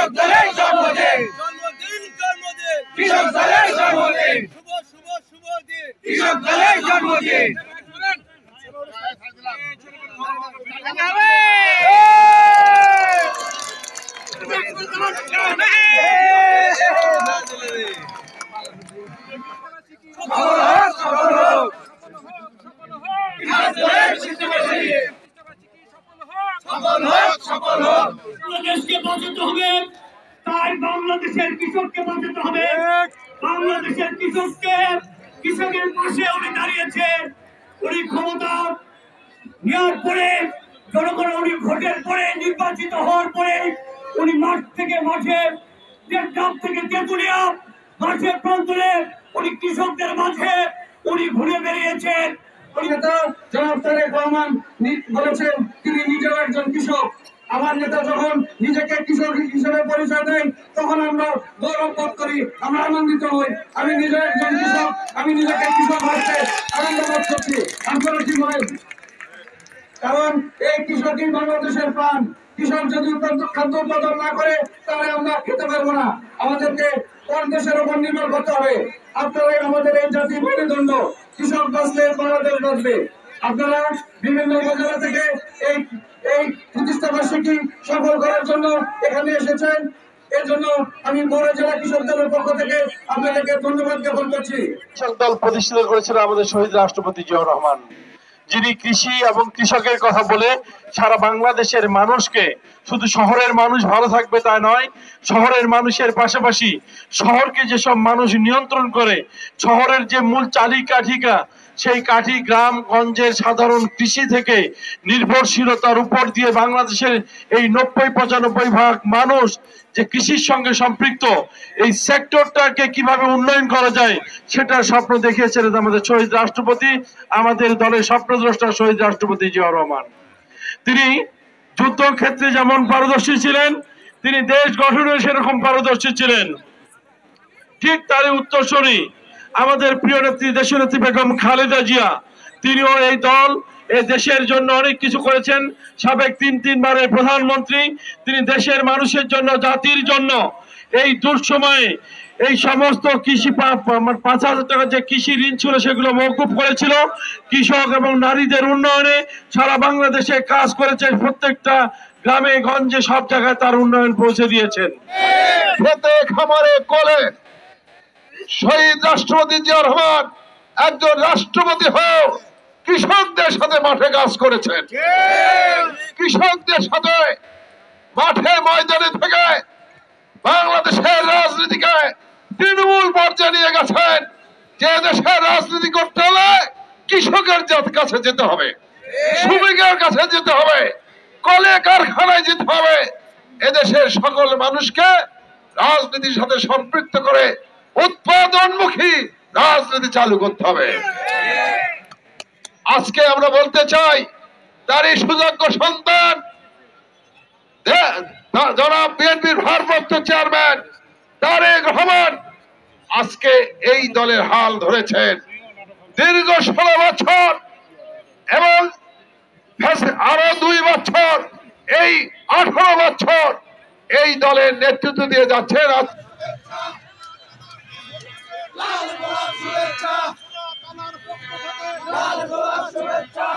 কৃষক দলের জন্মদিন, কৃষক দলের জন্মদিন, শুভ দিন, কৃষক দলের জন্মদিন। বাংলাদেশকে বাঁচাতে হবে, তাই বাংলাদেশের কৃষককে বাঁচাতে হবে। বাংলাদেশের কৃষকের পাশে উনি দাঁড়িয়েছেন। উনি ক্ষমতা নেওয়ার পরে জনগণ উনি ভোটের পরে নির্বাচিত হওয়ার পরে উনি মাঠ থেকে মাঠে, টেকনাফ থেকে তেঁতুলিয়া, মাঠে প্রান্তরে উনি কৃষকদের মাঝে উনি ঘুরে বেরিয়েছেন। নেতা জনাব তারেক রহমান বলেছেন তিনি নিজেও একজন কৃষক। আমার নেতা যখন নিজেকে কৃষক হিসেবে পরিচয় দেয় তখন আমরা গৌরব বোধ করি, আমরা আনন্দিত হই। আমি নিজে একজন কৃষক, আমি নিজেকে কৃষক ভাবতে আনন্দ বোধ করছি আন্তর্জাতিকভাবে, কারণ এই কৃষকই বাংলাদেশের প্রাণ। কৃষক যদি খাদ্য উৎপাদন না করে তাহলে আমরা খেতে পারবো না, আমাদেরকে পর দেশের উপর নির্ভর করতে হবে। আপনারাই আমাদের এই জাতির মেরুদণ্ড, কৃষক বাঁচলে বাংলাদেশ বাঁচবে। আপনারা বিভিন্ন উপজেলা থেকে এই প্রতিষ্ঠা বার্ষিকী সফল করার জন্য এখানে এসেছেন, এর জন্য আমি বড় জেলা কৃষক দলের পক্ষ থেকে আপনাদেরকে ধন্যবাদ জ্ঞাপন করছি। কৃষক দল প্রতিষ্ঠিত করেছিল আমাদের শহীদ রাষ্ট্রপতি জিয়াউর রহমান, যিনি কৃষি এবং কৃষকের কথা বলে সারা বাংলাদেশের মানুষকে, শুধু শহরের মানুষ ভালো থাকবে তা নয়, শহরের মানুষের পাশাপাশি শহরকে যেসব মানুষ নিয়ন্ত্রণ করে, শহরের যে মূল চালিকাঠিকা সেই কাঠি গ্রাম গঞ্জের সাধারণ কৃষি থেকে নির্ভরশীলতার উপর দিয়ে বাংলাদেশের এই 90-95% মানুষ যে কৃষির সঙ্গে সম্পৃক্ত, এই সেক্টরটাকে কিভাবে উন্নয়ন করা যায় সেটার স্বপ্ন দেখিয়েছিলেন আমাদের শহীদ রাষ্ট্রপতি, আমাদের দলের স্বপ্নদ্রষ্টা শহীদ রাষ্ট্রপতি জিয়াউর রহমান। তিনি যুদ্ধক্ষেত্রে যেমন পারদর্শী ছিলেন, তিনি দেশ গঠনে সেরকম পারদর্শী ছিলেন। ঠিক তারই উত্তরসূরি আমাদের প্রিয় নেত্রী দেশনেত্রী বেগম খালেদা জিয়া, তিনিও এই দল এই দেশের জন্য অনেক কিছু করেছেন। সাবেক তিনবারের প্রধানমন্ত্রী, তিনি দেশের মানুষের জন্য, জাতির জন্য এই দুঃসময়ে এই সমস্ত কৃষি 5,000 টাকা যে কৃষি ঋণ ছিল সেগুলো মওকুফ করেছিল। কৃষক এবং নারীদের উন্নয়নে সারা বাংলাদেশে কাজ করেছেন, প্রত্যেকটা গ্রামে গঞ্জে সব জায়গায় তার উন্নয়ন পৌঁছে দিয়েছেন। খেতে খামারে কলে শহীদ রাষ্ট্রপতি জিয়াউর রহমান একজন রাষ্ট্রপতি হয়ে কৃষকদের সাথে মাঠে কাজ করেছেন, কৃষকদের সাথে মাঠে ময়দানে থেকে বাংলাদেশের রাজনীতিকে তৃণমূল পর্যায়ে নিয়ে গেছেন। যে দেশের রাজনীতি করতে হলে কৃষকের কাছে যেতে হবে, শ্রমিকের কাছে যেতে হবে, কলে কারখানায় যেতে হবে। এদেশের সকল মানুষকে রাজনীতির সাথে সম্পৃক্ত করে উৎপাদনমুখী রাজনীতি চালু করতে হবে। আজকে আমরা বলতে চাই, তারই সুযোগ্য সন্তান জনাব বিএনপির ভারপ্রাপ্ত চেয়ারম্যান তারেক রহমান আজকে এই দলের হাল ধরেছেন। দীর্ঘ 16 বছর এবং আরো 2 বছর, এই 18 বছর এই দলের নেতৃত্ব দিয়ে যাচ্ছেন। লাল গোলাপ শুভেচ্ছা, লাল গোলাপ শুভেচ্ছা।